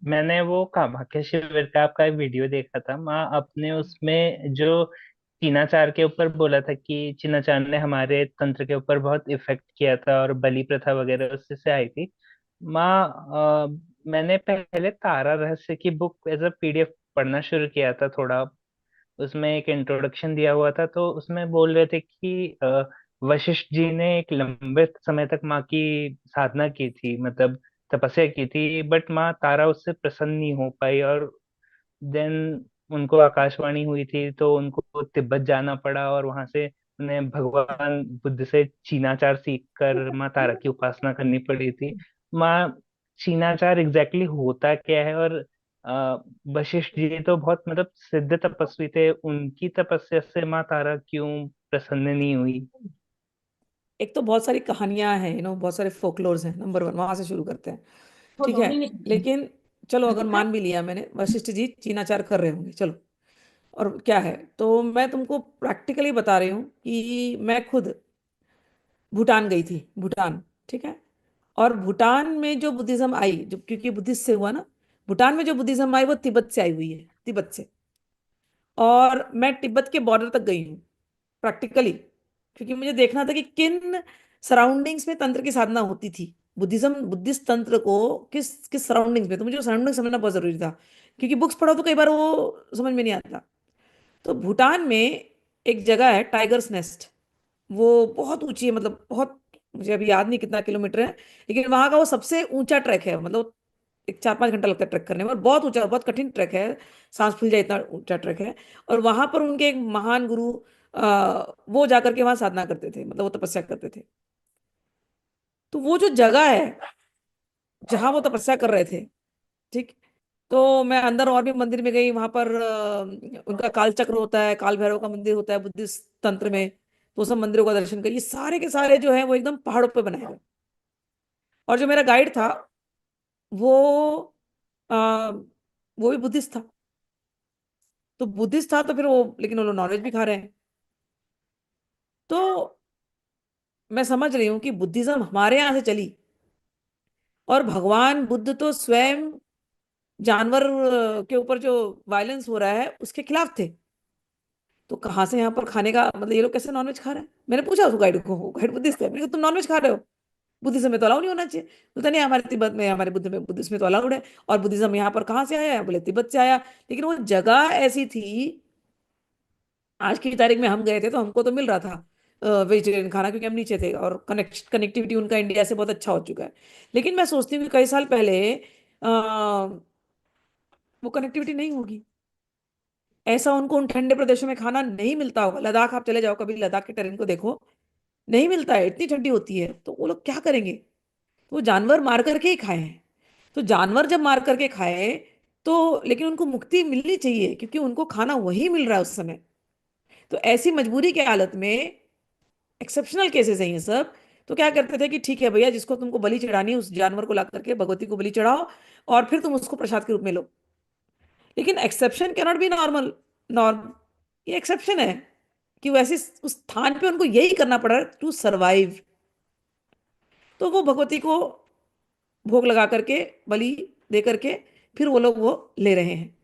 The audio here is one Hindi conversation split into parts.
मैंने वो कामाख्या शिविर का आपका एक वीडियो देखा था माँ। आपने उसमें जो चीनाचार के ऊपर बोला था कि चीनाचार ने हमारे तंत्र के ऊपर बहुत इफेक्ट किया था और बलि प्रथा वगैरह उससे से आई थी माँ। मैंने पहले तारा रहस्य की बुक एज अ पीडीएफ पढ़ना शुरू किया था थोड़ा। उसमें एक इंट्रोडक्शन दिया हुआ था तो उसमें बोल रहे थे कि वशिष्ठ जी ने एक लंबे समय तक माँ की साधना की थी, मतलब तपस्या की थी, बट माँ तारा उससे प्रसन्न नहीं हो पाई। और देन उनको आकाशवाणी हुई थी तो उनको तिब्बत जाना पड़ा और वहां से उन्हें भगवान बुद्ध से चीनाचार सीख कर माँ तारा की उपासना करनी पड़ी थी। माँ, चीनाचार एग्जैक्टली होता क्या है? और अ, वशिष्ठ जी तो बहुत मतलब सिद्ध तपस्वी थे, उनकी तपस्या से माँ तारा क्यों प्रसन्न नहीं हुई? एक तो बहुत सारी कहानियां हैं, बहुत सारे फोकलोर्स हैं। नंबर 1 वहां से शुरू करते हैं। ठीक है। लेकिन चलो, अगर मान भी लिया मैंने वशिष्ठ जी चीनाचार कर रहे होंगे, चलो। और क्या है, तो मैं तुमको प्रैक्टिकली बता रही हूँ कि मैं खुद भूटान गई थी, भूटान। ठीक है। और भूटान में जो बुद्धिज्म आई, जो क्योंकि बुद्धिस्ट से हुआ ना, भूटान में जो बुद्धिज्म आई वो तिब्बत से आई हुई है, तिब्बत से। और मैं तिब्बत के बॉर्डर तक गई हूँ प्रैक्टिकली, क्योंकि मुझे देखना था कि किन सराउंडिंग्स में तंत्र की साधना होती थी, बुद्धिज्म बुद्धिस्ट तंत्र को किस किस सराउंडिंग्स में। तो मुझे सराउंडिंग समझना बहुत जरूरी था, क्योंकि बुक्स पढ़ो तो कई बार वो समझ में नहीं आता। तो भूटान में एक जगह है टाइगर्स नेस्ट। वो बहुत ऊंची है, मतलब बहुत, मुझे अभी याद नहीं कितना किलोमीटर है, लेकिन वहां का वो सबसे ऊंचा ट्रैक है। मतलब एक 4-5 घंटा लगता है ट्रैक करने में, और बहुत ऊंचा, बहुत कठिन ट्रैक है। सांस फूल जाए इतना ऊंचा ट्रैक है। और वहां पर उनके एक महान गुरु, वो जाकर के वहां साधना करते थे, मतलब वो तपस्या करते थे। तो वो जो जगह है जहां वो तपस्या कर रहे थे, ठीक। तो मैं अंदर और भी मंदिर में गई, वहां पर उनका काल चक्र होता है, काल भैरव का मंदिर होता है बुद्धिस्ट तंत्र में। तो सब मंदिरों का दर्शन करिए, सारे के सारे जो है वो एकदम पहाड़ों पे बनाए गए। और जो मेरा गाइड था वो आ, वो भी बुद्धिस्ट था। तो बुद्धिस्ट था तो फिर वो, लेकिन वो लोग नॉनवेज भी खा रहे हैं। तो मैं समझ रही हूँ कि बुद्धिज्म हमारे यहाँ से चली, और भगवान बुद्ध तो स्वयं जानवर के ऊपर जो वायलेंस हो रहा है उसके खिलाफ थे। तो कहाँ से यहाँ पर खाने का मतलब, ये लोग कैसे नॉनवेज खा रहे हैं? मैंने पूछा उस गाइड को, गाइड बुद्धिस्ट है, मैंने कहा तुम नॉनवेज खा रहे हो? बुद्धिज्म में तो अलाउ नहीं होना चाहिए। बोलता नहीं, हमारे तिब्बत में, हमारे बुद्ध में, बुद्धिज्म में तो अलाउड है। और बुद्धिज्म यहाँ पर कहाँ से आया है? बोले तिब्बत से आया। लेकिन वो जगह ऐसी थी, आज की तारीख में हम गए थे तो हमको तो मिल रहा था वेजिटेरियन खाना, क्योंकि हम नीचे थे, और कनेक्टिविटी उनका इंडिया से बहुत अच्छा हो चुका है। लेकिन मैं सोचती हूँ कि कई साल पहले वो कनेक्टिविटी नहीं होगी। ऐसा उनको उन ठंडे प्रदेशों में खाना नहीं मिलता होगा। लद्दाख आप चले जाओ कभी, लद्दाख के टेरेन को देखो, नहीं मिलता है, इतनी ठंडी होती है। तो वो लोग क्या करेंगे? तो वो जानवर मार करके ही खाए हैं। तो जानवर जब मार करके खाए, तो लेकिन उनको मुक्ति मिलनी चाहिए, क्योंकि उनको खाना वही मिल रहा है उस समय। तो ऐसी मजबूरी के हालत में, एक्सेप्शनल केसेस हैं ये सब। तो क्या करते थे कि ठीक है भैया, जिसको तुमको बलि चढ़ानी है उस जानवर को ला करके भगवती को बलि चढ़ाओ, और फिर तुम उसको प्रसाद के रूप में लो। लेकिन exception cannot be normal, norm. ये एक्सेप्शन है कि वैसे उस स्थान पे उनको यही करना पड़ा टू सरवाइव। तो वो भगवती को भोग लगा करके, बलि दे करके, फिर वो लोग वो ले रहे हैं,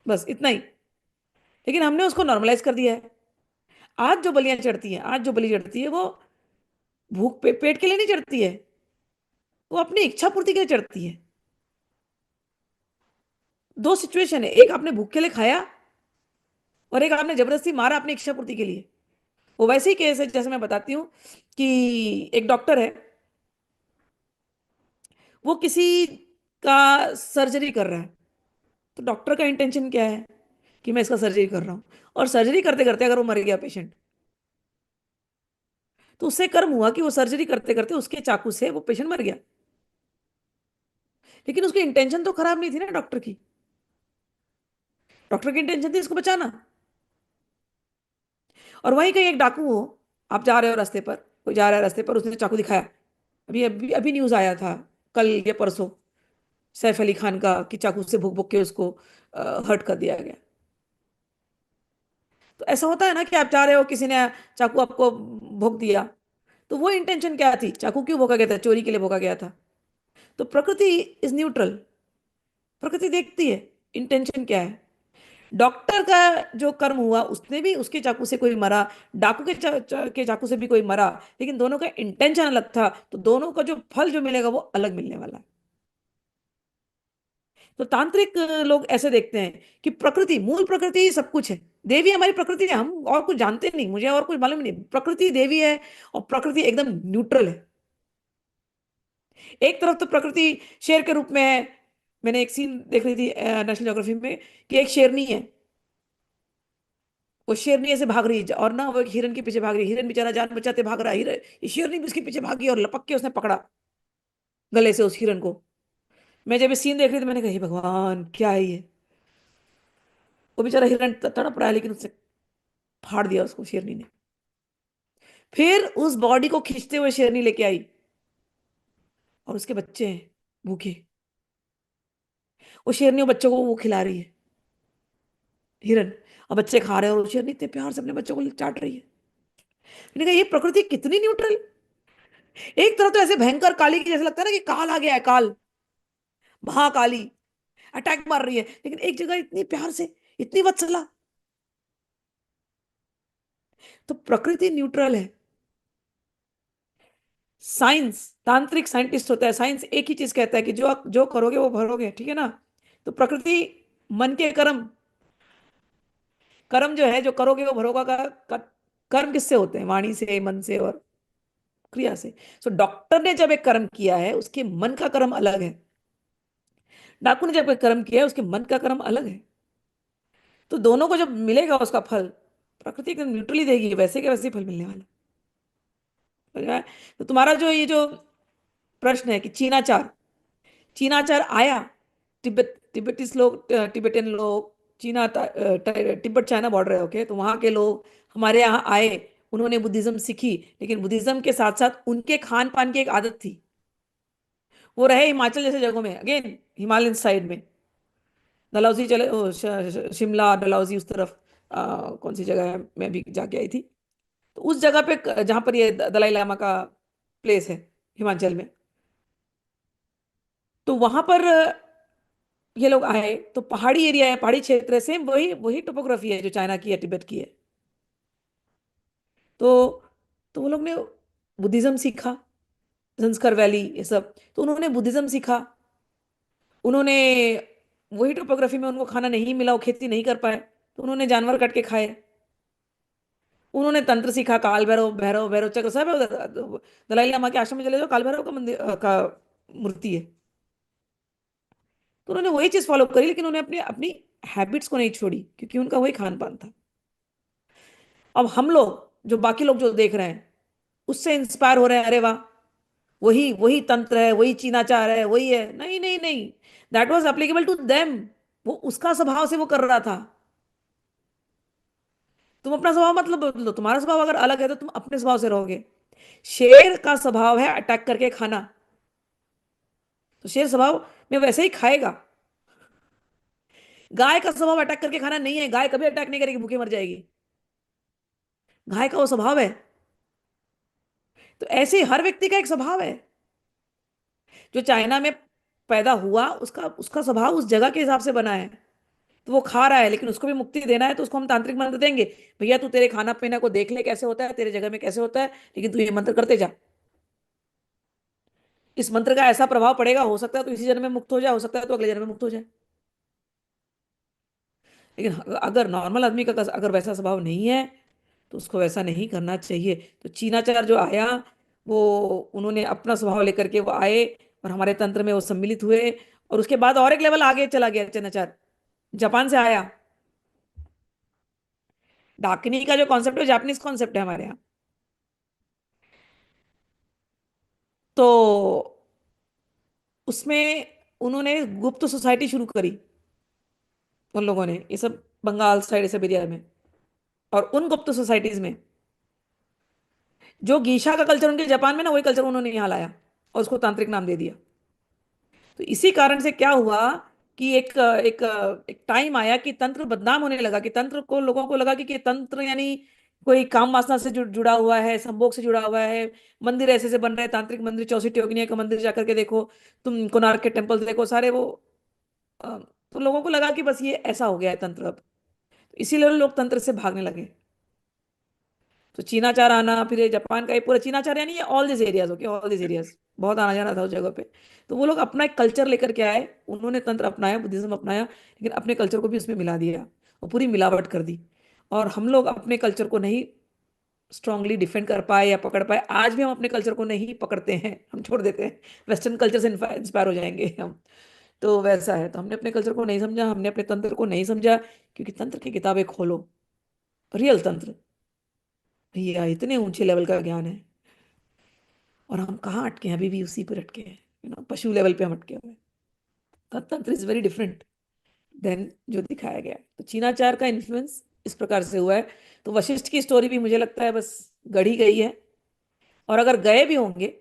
बस इतना ही। लेकिन हमने उसको नॉर्मलाइज कर दिया है। आज जो बलियां चढ़ती हैं, आज जो बलि चढ़ती है, वो भूख पेट के लिए नहीं चढ़ती है, वो अपनी इच्छा पूर्ति के लिए चढ़ती है। दो सिचुएशन है, एक आपने भूख के लिए खाया, और एक आपने जबरदस्ती मारा अपनी इच्छा पूर्ति के लिए। वो वैसे ही केस है, जैसे मैं बताती हूँ कि एक डॉक्टर है, वो किसी का सर्जरी कर रहा है। तो डॉक्टर का इंटेंशन क्या है कि मैं इसका सर्जरी कर रहा हूँ, और सर्जरी करते करते अगर वो मर गया पेशेंट, तो उससे कर्म हुआ कि वो सर्जरी करते करते उसके चाकू से वो पेशेंट मर गया। लेकिन उसकी इंटेंशन तो खराब नहीं थी ना डॉक्टर की। डॉक्टर की इंटेंशन थी इसको बचाना। और वहीं कहीं एक डाकू हो, आप जा रहे हो रास्ते पर, कोई जा रहा है रास्ते पर, उसने चाकू दिखाया। अभी अभी अभी न्यूज आया था, कल या परसों, सैफ अली खान का, कि चाकू से भुक भुक के उसको हर्ट कर दिया गया। तो ऐसा होता है ना कि आप जा रहे हो, किसी ने चाकू आपको भोंक दिया, तो वो इंटेंशन क्या थी? चाकू क्यों भोंका गया था? चोरी के लिए भोंका गया था। तो प्रकृति इज न्यूट्रल। प्रकृति देखती है इंटेंशन क्या है। डॉक्टर का जो कर्म हुआ, उसने भी, उसके चाकू से कोई मरा, डाकू के चाकू से भी कोई मरा, लेकिन दोनों का इंटेंशन अलग था, तो दोनों का जो फल जो मिलेगा वो अलग मिलने वाला है। तो तांत्रिक लोग ऐसे देखते हैं कि प्रकृति, मूल प्रकृति ही सब कुछ है। देवी हमारी प्रकृति है, हम और कुछ जानते नहीं, मुझे और कुछ मालूम नहीं, प्रकृति देवी है। और प्रकृति एकदम न्यूट्रल है। एक तरफ तो प्रकृति शेर के रूप में है। मैंने एक सीन देख रही थी नेशनल ज्योग्राफी में, कि एक शेरनी है, वो शेरनी ऐसे भाग रही है, और ना वो एक हिरन के पीछे भाग रही है, हिरन बेचारा जान बचाते भाग रहा है, हिरन, ये शेरनी भी उसके पीछे भागी और लपक के उसने पकड़ा गले से उस हिरन को। मैं जब ये सीन देख रही थी, मैंने कहा हे भगवान क्या है ये। वो बेचारा हिरन तड़प रहा है, लेकिन उससे फाड़ दिया उसको शेरनी ने। फिर उस बॉडी को खींचते हुए शेरनी लेके आई, और उसके बच्चे हैं भूखे। वो शेरनी वो बच्चों को वो खिला रही है, हिरन, और बच्चे खा रहे हैं, और वो शेरनी इतने प्यार से अपने बच्चों को चाट रही है। मैंने कहा ये प्रकृति कितनी न्यूट्रल। एक तरफ तो ऐसे भयंकर काली की जैसे लगता है ना कि काल आ गया है, काल, महाकाली अटैक मार रही है, लेकिन एक जगह इतनी प्यार से, इतनी वत्सला। तो प्रकृति न्यूट्रल है। साइंस, तांत्रिक साइंटिस्ट होता है, साइंस एक ही चीज कहता है कि जो आप जो करोगे वो भरोगे, ठीक है ना। तो प्रकृति, मन के कर्म, कर्म जो है जो करोगे वो भरोगा का कर्म किससे होते हैं? वाणी से, मन से और क्रिया से। सो डॉक्टर ने जब एक कर्म किया है, उसके मन का कर्म अलग है। डाकू ने जब एक कर्म किया है, उसके मन का कर्म अलग है। तो दोनों को जब मिलेगा उसका फल, प्रकृति एकदम न्यूट्रली देगी, वैसे के वैसे ही फल मिलने वाला है। समझ में आया? तो तुम्हारा जो ये जो प्रश्न है कि चीनाचार, चीनाचार आया, तिब्बतीस लोग, तिब्बतन लोग, तिब्बत चाइना बॉर्डर है, ओके, तो वहां के लोग हमारे यहाँ आए, उन्होंने बुद्धिज्म सीखी, लेकिन बुद्धिज्म के साथ साथ उनके खान पान की एक आदत थी। वो रहे हिमाचल जैसे जगहों में, अगेन हिमालयन साइड में, डलहौजी चले, शिमला डलहौजी उस तरफ, कौन सी जगह है, मैं भी जाके आई थी। तो उस जगह पे जहां पर ये दलाई लामा का प्लेस है, हिमाचल में, तो वहां पर ये लोग आए, तो पहाड़ी एरिया है, पहाड़ी क्षेत्र है, सेम वही वही टोपोग्राफी है जो चाइना की है, तिब्बत की है। तो तो वो लोग ने बुद्धिज्म सीखा, संस्कार वैली ये सब, तो उन्होंने बुद्धिज्म सीखा। उन्होंने वही टोपोग्राफी में उनको खाना नहीं मिला, वो खेती नहीं कर पाए, तो उन्होंने जानवर काट के खाए। उन्होंने तंत्र सीखा, काल भैरव, भैरव भैरव चक्र सब है उधर। दलाई लामा के आश्रम में चले जाओ, काल भैरव का मंदिर का मूर्ति है। तो उन्होंने वही चीज फॉलो करी, लेकिन उन्होंने अपनी अपनी हैबिट्स को नहीं छोड़ी, क्योंकि उनका वही खान पान था। अब हम लोग, जो बाकी लोग जो देख रहे हैं, उससे इंस्पायर हो रहे हैं, अरे वाह, वही वही तंत्र है, वही चीनाचार है, वही है। नहीं नहीं नहीं, that was applicable to them. वो उसका स्वभाव से वो कर रहा था। तुम अपना स्वभाव मतलब बदलो, तुम्हारा स्वभाव अगर अलग है तो तुम अपने स्वभाव से रहोगे। शेर का स्वभाव है अटैक करके खाना, तो शेर स्वभाव में वैसे ही खाएगा। गाय का स्वभाव अटैक करके खाना नहीं है, गाय कभी अटैक नहीं करेगी, भूखे मर जाएगी। गाय का वो स्वभाव है। तो ऐसे ही हर व्यक्ति का एक स्वभाव है। जो चाइना में पैदा हुआ, उसका उसका स्वभाव उस जगह के हिसाब से बना है। तो वो खा रहा है, लेकिन उसको भी मुक्ति देना है, तो उसको हम तांत्रिक मंत्र देंगे, भैया तू तेरे खाना पीना को देख ले कैसे होता है, तेरे जगह में कैसे होता है, लेकिन तू ये मंत्र करते जा। इस मंत्र का ऐसा प्रभाव पड़ेगा, हो सकता है तो इसी जन्म में मुक्त हो जाए, हो सकता है तो अगले जन्म में मुक्त हो जाए। लेकिन अगर नॉर्मल आदमी का अगर वैसा स्वभाव नहीं है, तो उसको वैसा नहीं करना चाहिए। तो चीनाचार जो आया, वो उन्होंने अपना स्वभाव लेकर के वो आए, और हमारे तंत्र में वो सम्मिलित हुए। और उसके बाद और एक लेवल आगे चला गया चीनाचार, जापान से आया। डाकिनी का जो कॉन्सेप्ट है, जापानीज कॉन्सेप्ट है हमारे यहाँ। तो उसमें उन्होंने गुप्त सोसाइटी शुरू करी, उन लोगों ने, ये सब बंगाल साइड, ये सब एरिया में। और उन गुप्त सोसाइटीज में जो गीशा का कल्चर उनके जापान में ना, वही कल्चर उन्होंने यहाँ लाया, और उसको तांत्रिक नाम दे दिया। तो इसी कारण से क्या हुआ कि एक टाइम आया कि तंत्र बदनाम होने लगा, कि तंत्र को, लोगों को लगा कि तंत्र यानी कोई काम वासना से जुड़ा हुआ है, संभोग से जुड़ा हुआ है। मंदिर ऐसे से बन रहे हैं, तांत्रिक मंदिर, 64 योगिनिया का मंदिर जाकर के देखो, तुम कोणार्क के टेम्पल देखो, सारे वो अ, तो लोगों को लगा कि बस ये ऐसा हो गया है तंत्र अब, इसीलिए लोग तंत्र से भागने लगे। तो चीनाचार आना, फिर ये जापान का ये पूरा चीनाचार, यानी ये all this areas, okay, all this areas, बहुत आना जाना था उस जगह पे। तो वो लोग अपना एक कल्चर लेकर के आए, उन्होंने तंत्र अपनाया, बुद्धिज्म अपनाया, लेकिन अपने कल्चर को भी उसमें मिला दिया और पूरी मिलावट कर दी। और हम लोग अपने कल्चर को नहीं स्ट्रांगली डिफेंड कर पाए या पकड़ पाए। आज भी हम अपने कल्चर को नहीं पकड़ते हैं, हम छोड़ देते हैं, वेस्टर्न कल्चर से इंस्पायर हो जाएंगे हम। तो वैसा है, तो हमने अपने कल्चर को नहीं समझा, हमने अपने तंत्र को नहीं समझा। क्योंकि तंत्र की किताबें खोलो, रियल तंत्र, भैया इतने ऊंचे लेवल का ज्ञान है, और हम कहाँ अटके हैं, अभी भी उसी पर अटके हैं, पशु लेवल पे हम अटके हुए हैं। तंत्र इज वेरी डिफरेंट देन जो दिखाया गया है। तो चीनाचार का इन्फ्लुएंस इस प्रकार से हुआ है। तो वशिष्ठ की स्टोरी भी मुझे लगता है बस गढ़ी गई है। और अगर गए भी होंगे,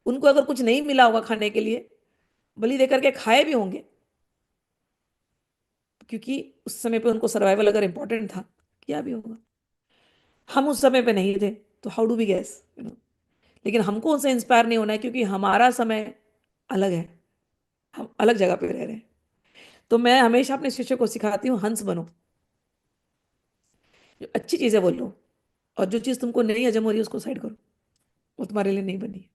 उनको अगर कुछ नहीं मिला होगा खाने के लिए, बलि देकर के खाए भी होंगे, क्योंकि उस समय पे उनको सर्वाइवल अगर इंपॉर्टेंट था, किया भी होगा। हम उस समय पे नहीं थे, तो हाउ डू वी गैस, लेकिन हमको उनसे इंस्पायर नहीं होना है, क्योंकि हमारा समय अलग है, हम अलग जगह पे रह रहे हैं। तो मैं हमेशा अपने शिष्य को सिखाती हूँ, हंस बनो, जो अच्छी चीजें बोलो, और जो चीज तुमको नहीं हजम हो रही है उसको साइड करो, वो तुम्हारे लिए नहीं बनी।